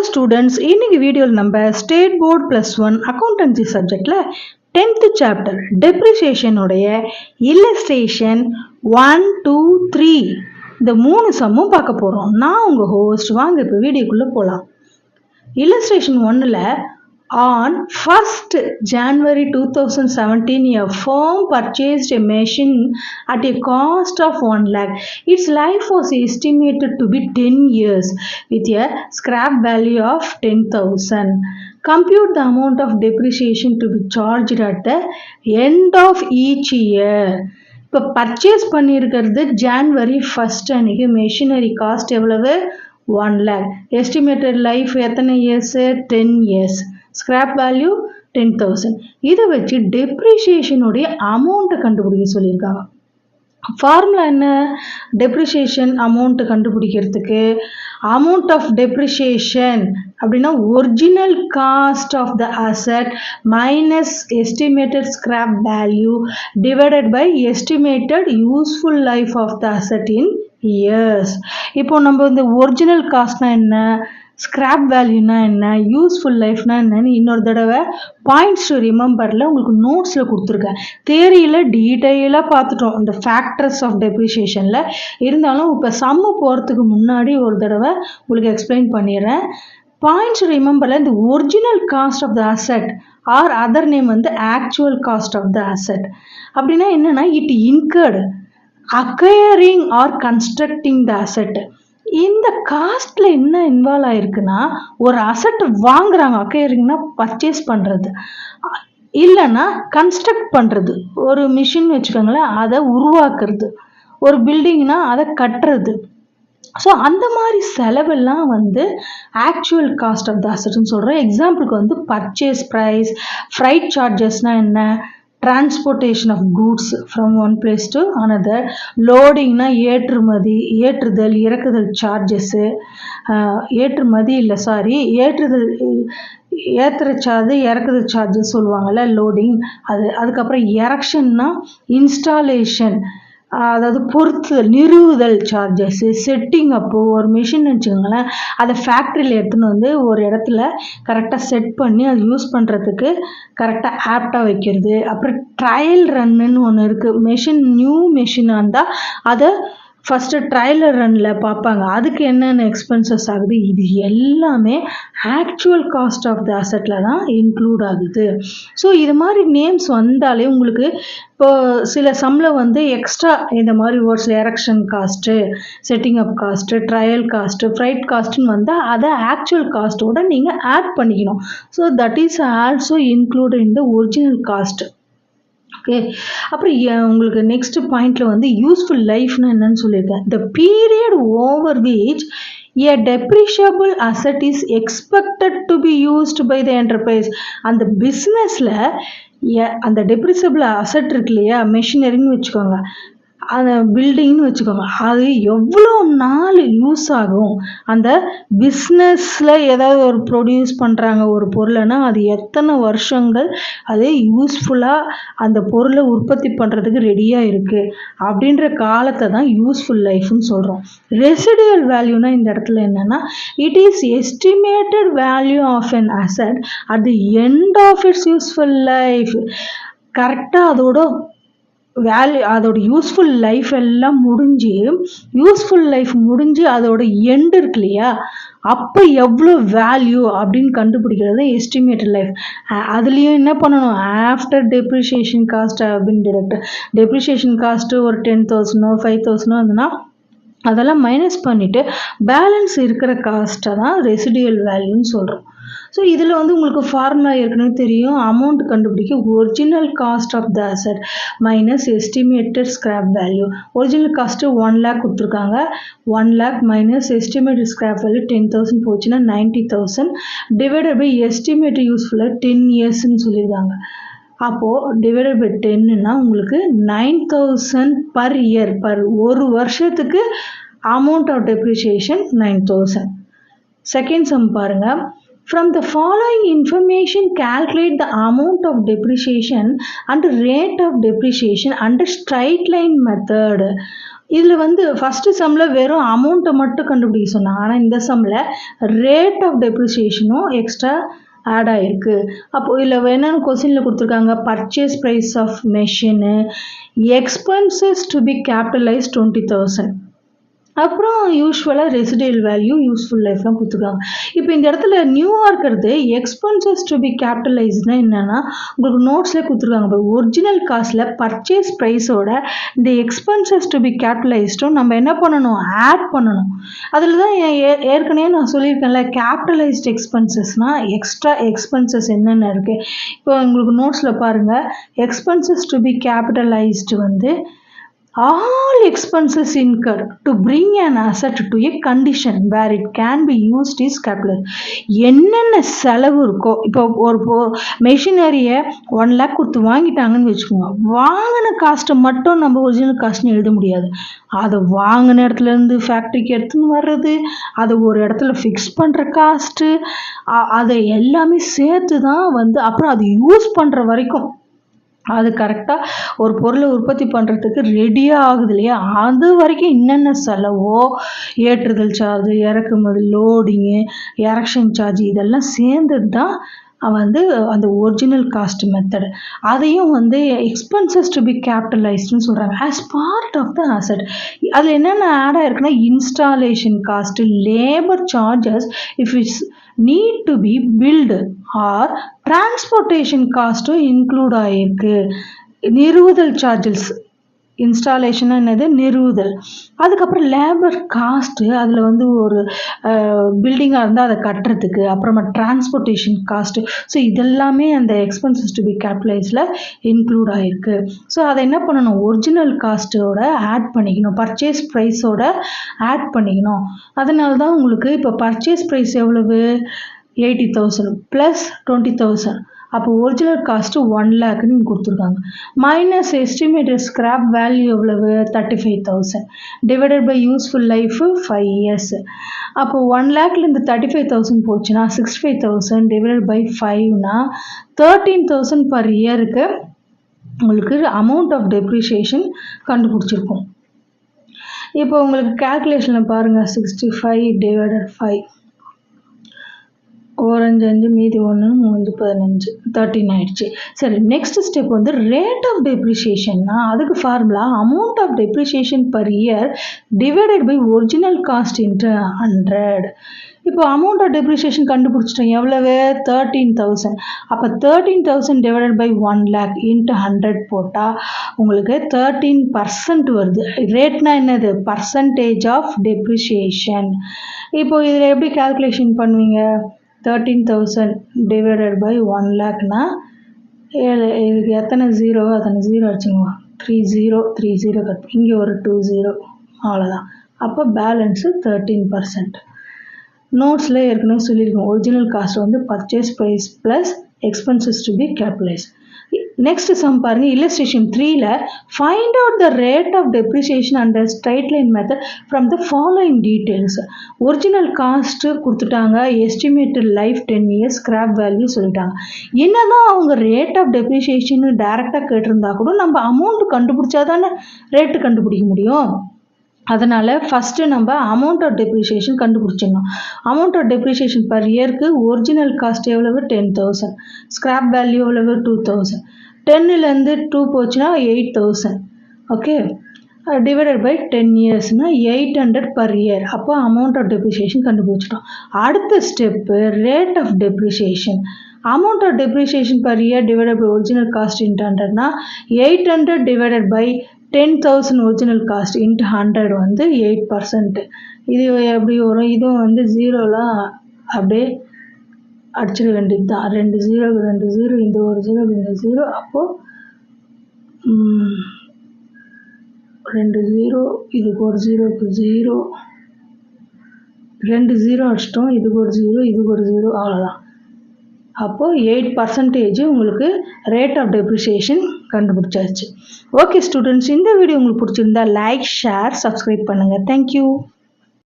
students, இன்னைக்கு வீடியோவில் நம்ம ஸ்டேட் போர்ட் +1 அக்கௌண்டன்சி சப்ஜெக்ட்ல 10th சாப்டர் டெப்ரிசியேஷன் உடைய இல்லஸ்ட்ரேஷன் 1, 2, 3 இந்த 3 சம்மும் பார்க்க போறோம். நான் உங்க ஹோஸ்ட். வாங்க இப்போ வீடியோக்குள்ள போலாம். இல்லஸ்ட்ரேஷன் 1ல on 1st January 2017, a firm purchased a machine at a cost of 1 lakh. Its life was estimated to be 10 years with a scrap value of 10,000. Compute the amount of depreciation to be charged at the end of each year. இப்போ purchase பண்ணியிருக்கிறது January 1st அன்னைக்கு. Machinery cost எவ்வளவு? 1 lakh. Estimated life எத்தனை years? 10 years. Scrap value 10,000. இதை வச்சு டெப்ரிசியேஷனுடைய அமௌண்ட்டை கண்டுபிடிக்க சொல்லியிருக்காங்க. ஃபார்முலா என்ன? டெப்ரிசியேஷன் அமௌண்ட்டு கண்டுபிடிக்கிறதுக்கு அமௌண்ட் ஆஃப் டெப்ரிசியேஷன் அப்படின்னா original cost of the asset minus estimated scrap value divided by estimated useful life of the asset in years. இப்போ நம்ம இந்த ஒரிஜினல் காஸ்ட்னா என்ன, ஸ்கிராப் வேல்யூனா என்ன, யூஸ்ஃபுல் லைஃப்னா என்னன்னு இன்னொரு தடவை பாயிண்ட்ஸ் டு ரிமெம்பரில் உங்களுக்கு நோட்ஸில் கொடுத்துருக்கேன். தேரியில் டீட்டெயிலாக பார்த்துட்டோம் இந்த ஃபேக்டர்ஸ் ஆஃப் டெப்ரிசியேஷனில். இருந்தாலும் இப்போ சம்மு போகிறதுக்கு முன்னாடி ஒரு தடவை உங்களுக்கு எக்ஸ்பிளைன் பண்ணிடுறேன். பாயிண்ட்ஸ் ரிமெம்பரில் இந்த original cost of the asset or other name வந்து actual cost of the asset அப்படின்னா என்னென்னா it incurred acquiring or constructing the asset. இந்த காஸ்ட்ல என்ன இன்வால்வ் ஆயிருக்குன்னா ஒரு அசட் வாங்குறாங்க, அக்வயரிங்னா பர்ச்சேஸ் பண்ணுறது, இல்லைன்னா கன்ஸ்ட்ரக்ட் பண்ணுறது. ஒரு மிஷின் வச்சுக்கோங்களேன், அதை உருவாக்குறது. ஒரு பில்டிங்னா அதை கட்டுறது. ஸோ அந்த மாதிரி செலவெல்லாம் வந்து ஆக்சுவல் காஸ்ட் ஆஃப் த அசட்னு சொல்கிறோம். எக்ஸாம்பிளுக்கு வந்து பர்ச்சேஸ் ப்ரைஸ், ஃப்ரைட் சார்ஜஸ்னால் என்ன, transportation of goods from one place to another, லோடிங்னா ஏற்றுதல் இறக்குதல் சார்ஜஸ்ஸு, ஏற்றுற சார்ஜ் இறக்குதல் சார்ஜஸ் சொல்லுவாங்கள்ல, லோடிங் அது. அதுக்கப்புறம் எரெக்ஷன்னா இன்ஸ்டாலேஷன், அதாவது பொறுத்துதல் நிறுவுதல் சார்ஜஸ்ஸு, செட்டிங் அப்போ ஒரு மிஷின் வச்சுக்கோங்களேன், அதை ஃபேக்ட்ரியில் எடுத்துன்னு வந்து ஒரு இடத்துல கரெக்டாக செட் பண்ணி அதை யூஸ் பண்ணுறதுக்கு கரெக்டாக ஆப்டாக வைக்கிறது. அப்புறம் ட்ரையல் ரன்னுன்னு ஒன்று இருக்குது. நியூ மெஷினாக இருந்தால் அதை ஃபஸ்ட்டு ட்ரையல் ரன்னில் பார்ப்பாங்க, அதுக்கு என்னென்ன எக்ஸ்பென்சஸ் ஆகுது. இது எல்லாமே ஆக்சுவல் காஸ்ட் ஆஃப் த அசட்டில் தான் இன்க்ளூட் ஆகுது. ஸோ இது மாதிரி நேம்ஸ் வந்தாலே உங்களுக்கு இப்போ சில சம்மில் வந்து எக்ஸ்ட்ரா இந்த மாதிரி words erection cost, setting up cost, trial cost, freight காஸ்ட்டுன்னு வந்தால் அதை ஆக்சுவல் காஸ்ட்டோட நீங்கள் ஆட் பண்ணிக்கணும். So that is also included in the original cost. Okay. அப்புறம் உங்களுக்கு நெக்ஸ்ட் பாயிண்ட்ல வந்து யூஸ்ஃபுல் லைஃப்னு என்னன்னு சொல்லியிருக்கேன். The period over which a depreciable asset is expected to be used by the enterprise. அந்த பிஸ்னஸில் அந்த டெப்ரிசியபிள் அசட் இருக்கு இல்லையா, மெஷினரின்னு வச்சுக்கோங்க, அந்த பில்டிங்னு வச்சுக்கோங்க, அது எவ்வளோ நாள் யூஸ் ஆகும். அந்த பிஸ்னஸில் ஏதாவது ஒரு ப்ரொடியூஸ் பண்ணுறாங்க ஒரு பொருளைனா அது எத்தனை வருஷங்கள் அது யூஸ்ஃபுல்லாக அந்த பொருளை உற்பத்தி பண்ணுறதுக்கு ரெடியாக இருக்குது அப்படின்ற காலத்தை தான் யூஸ்ஃபுல் லைஃப்னு சொல்கிறோம். ரெசிடுவல் வேல்யூனா இந்த இடத்துல என்னென்னா it is estimated value of an asset at the end of its useful life. கரெக்டாக அதோட யூஸ்ஃபுல் லைஃப் எல்லாம் முடிஞ்சு அதோட எண்டு இருக்கு இல்லையா, அப்போ எவ்வளோ வேல்யூ அப்படின்னு கண்டுபிடிக்கிறது எஸ்டிமேட்டட் லைஃப். அதுலேயும் என்ன பண்ணணும், ஆஃப்டர் டெப்ரிசியேஷன் காஸ்ட் அப்படின்னு டெப்ரிசியேஷன் காஸ்ட்டு ஒரு 10,000 5,000 இருந்ததுன்னா அதெல்லாம் மைனஸ் பண்ணிவிட்டு பேலன்ஸ் இருக்கிற காஸ்ட்டை தான் ரெசிடுவல் வேல்யூன்னு சொல்கிறோம். ஸோ இதில் வந்து உங்களுக்கு ஃபார்முலா ஏற்கனவே தெரியும். அமௌண்ட் கண்டுபிடிக்க original cost of the asset minus estimated scrap value. Original cost 1 lakh கொடுத்துருக்காங்க. 1 lakh minus estimated scrap value 10,000 போச்சுன்னா 90,000 டிவைடட் பை எஸ்டிமேட்டட் யூஸ்ஃபுல்லாக 10 yearsன்னு சொல்லியிருக்காங்க. அப்போது டிவைடட் பை 10ன்னா உங்களுக்கு 9,000 பர் இயர், ஒரு வருஷத்துக்கு amount of depreciation 9,000. Second sum பாருங்கள். From the following information, calculate the amount of depreciation and rate of depreciation under straight line method. இதில் வந்து ஃபஸ்ட்டு சம்மில் வெறும் அமௌண்ட்டை மட்டும் கண்டுபிடிக்க சொன்னாங்க. ஆனால் இந்த சம்மில் ரேட் ஆஃப் டெப்ரிசியேஷனும் எக்ஸ்ட்ரா ஆட் ஆகிருக்கு. அப்போது இதில் என்னென்ன கொஸ்டினில் கொடுத்துருக்காங்க, purchase price of machine, expenses to be capitalise 20,000, அப்புறம் யூஸ்வலாக ரெசிடியல் வேல்யூ, யூஸ்ஃபுல் லைஃப்லாம் கொடுத்துருக்காங்க. இப்போ இந்த இடத்துல நியூவாக இருக்கிறது எக்ஸ்பென்சஸ் டு பி கேபிட்டலைஸ்னா என்னென்னா, உங்களுக்கு நோட்ஸ்லேயே கொடுத்துருக்காங்க. இப்போ ஒரிஜினல் காஸ்ட்டில் பர்ச்சேஸ் ப்ரைஸோட இந்த எக்ஸ்பென்சஸ் டு பி கேபிட்டலைஸ்டும் நம்ம என்ன பண்ணணும், ஆட் பண்ணணும். அதில் தான் ஏற்கனவே நான் சொல்லியிருக்கேன்ல, கேபிட்டலைஸ்ட் எக்ஸ்பென்சஸ்னால் எக்ஸ்ட்ரா எக்ஸ்பென்சஸ் என்னென்ன இருக்குது. இப்போ உங்களுக்கு நோட்ஸில் பாருங்கள், எக்ஸ்பென்சஸ் டு பி கேபிட்டலைஸ்டு வந்து all expenses incurred to bring an asset to a condition where it can be used is capitalized. என்னென்ன செலவு இருக்கோ, இப்போ ஒரு மெஷினரியை 1 lakh கொடுத்து வாங்கிட்டாங்கன்னு வச்சுக்கோங்க, வாங்கின காஸ்ட்டை மட்டும் நம்ம ஒரிஜினல் காஸ்ட்னு எழுத முடியாது. அதை வாங்கின இடத்துலேருந்து ஃபேக்ட்ரிக்கு எடுத்துன்னு வர்றது, அதை ஒரு இடத்துல ஃபிக்ஸ் பண்ணுற காஸ்ட்டு, அதை எல்லாமே சேர்த்து தான் வந்து அப்புறம் அது யூஸ் பண்ணுற வரைக்கும், அது கரெக்டாக ஒரு பொருளை உற்பத்தி பண்ணுறதுக்கு ரெடியாக ஆகுது இல்லையா, அது வரைக்கும் என்னென்ன செலவோ, ஏற்றுதல் சார்ஜ், இறக்குமதி, லோடிங்கு, எரெக்ஷன் சார்ஜ், இதெல்லாம் சேர்ந்தது தான் வந்து அந்த ஒரிஜினல் காஸ்ட் மெத்தட். அதையும் வந்து எக்ஸ்பென்சஸ் டு பி கேபிட்டலைஸ்டுன்னு சொல்கிறாங்க as part of the asset. அதில் என்னென்ன ஆட் ஆகிருக்குன்னா, installation cost, labour charges if it's need to be built or transportation காஸ்ட்டும் இன்க்ளூட் ஆகிருக்கு. நிறுவுதல் சார்ஜஸ், இன்ஸ்டாலேஷன் என்னது, நிறுவுதல். அதுக்கப்புறம் லேபர் காஸ்ட்டு, அதில் வந்து ஒரு பில்டிங்காக இருந்தால் அதை கட்டுறதுக்கு, அப்புறமா டிரான்ஸ்போர்ட்டேஷன் காஸ்ட்டு. ஸோ இதெல்லாமே அந்த எக்ஸ்பென்சஸ் டு பி கேபிட்டலைஸில் இன்க்ளூட் ஆகிருக்கு. ஸோ அதை என்ன பண்ணணும், ஒரிஜினல் காஸ்ட்டோட ஆட் பண்ணிக்கணும், பர்ச்சேஸ் ப்ரைஸோட ஆட் பண்ணிக்கணும். அதனால தான் உங்களுக்கு இப்போ பர்ச்சேஸ் ப்ரைஸ் எவ்வளவு, 80,000 ப்ளஸ் 20,000, அப்போ ஒரிஜினல் காஸ்ட்டு 1 lakhன்னு கொடுத்துருக்காங்க. மைனஸ் எஸ்டிமேட்டட் ஸ்கிராப் வேல்யூ எவ்வளவு, 35,000 divided by useful life 5 years. அப்போ 1 lakhலேருந்து 35,000 போச்சுன்னா 65,000 டிவைடட் பை 5னா 13,000 பர் இயருக்கு உங்களுக்கு அமௌண்ட் ஆஃப் டெப்ரிசியேஷன் கண்டுபிடிச்சிருக்கும். இப்போ உங்களுக்கு கேல்குலேஷனில் பாருங்கள், 65 டிவைடட் 5, 4 5 5 மீதி 1 3 15 13 ஆயிடுச்சு. சரி, நெக்ஸ்ட் ஸ்டெப் வந்து ரேட் ஆஃப் டெப்ரிசியேஷன்னா அதுக்கு formula amount of depreciation per year divided by original cost into 100. இப்போ அமௌண்ட் ஆஃப் டெப்ரிசியேஷன் கண்டுபிடிச்சிட்டோம், எவ்வளவு, 13,000. அப்போ 13,000 டிவைடட் பை 1 lakh இன்ட்டு 100 போட்டால் உங்களுக்கு 13% வருது. ரேட்னா என்னது, பர்சன்டேஜ் ஆஃப் டெப்ரிசியேஷன். இப்போ இதில் எப்படி கால்குலேஷன் பண்ணுவீங்க, 13,000 டிவைடட் பை 1 lakhனா இதுக்கு எத்தனை ஜீரோவோ அத்தனை ஜீரோ அடிச்சுங்க, 30 கட், இங்கே ஒரு 20, அவ்வளோதான். அப்போ பேலன்ஸு 13%. நோட்ஸில் ஏற்கனவே சொல்லியிருக்கோம், ஒரிஜினல் காஸ்ட் வந்து purchase price plus expenses to be capitalise. Next sum பாருங்க, இல்லஸ்ட்ரேஷன் 3ல find out the rate of depreciation under straight line method from the following details. Original cost கொடுத்துட்டாங்க, estimated life 10 years, scrap value சொல்லிட்டாங்க. என்னதான் அவங்க rate of depreciation டைரெக்டாக கேட்டிருந்தா கூட நம்ம அமௌண்ட் கண்டுபிடிச்சா தானே ரேட்டு கண்டுபிடிக்க முடியும். அதனால் ஃபஸ்ட்டு நம்ம அமௌண்ட் ஆஃப் டெப்ரிசியேஷன் கண்டுபிடிச்சிடணும். அமௌண்ட் ஆஃப் டெப்ரிசியேஷன் பர் இயருக்கு ஒரிஜினல் காஸ்ட் எவ்வளவு, 10,000, ஸ்கிராப் வேல்யூ எவ்வளவு, 2,000, 10லேருந்து 2 போச்சுன்னா 8,000, ஓகே, டிவைடட் பை 10 yearsனால் 800 பர் இயர். அப்போ அமௌண்ட் ஆஃப் டெப்ரிசியேஷன் கண்டுபிடிச்சிட்டோம். அடுத்த step rate of depreciation. Amount of depreciation per year divided by original cost into 100னா 800 divided by 10,000 original cost into 100 வந்து 8%. இது எப்படி வரும், இதுவும் வந்து ஜீரோலாம் அப்படியே அடிச்சிட வேண்டியது தான், 2 0 2 0, இந்த ஒரு 0 இந்த 0, அப்போது 2 0, இதுக்கு ஒரு 0க்கு 0, 2 0 அடிச்சிட்டோம், இதுக்கு ஒரு 0 இதுக்கு ஒரு 0, அவ்வளோதான். அப்போது 8% உங்களுக்கு ரேட் ஆஃப் டெப்ரிசியேஷன் கண்டுபிடிச்சாச்சு. ஓகே ஸ்டூடெண்ட்ஸ், இந்த வீடியோ உங்களுக்கு பிடிச்சிருந்தா லைக், ஷேர், சப்ஸ்கிரைப் பண்ணுங்கள். தேங்க்யூ.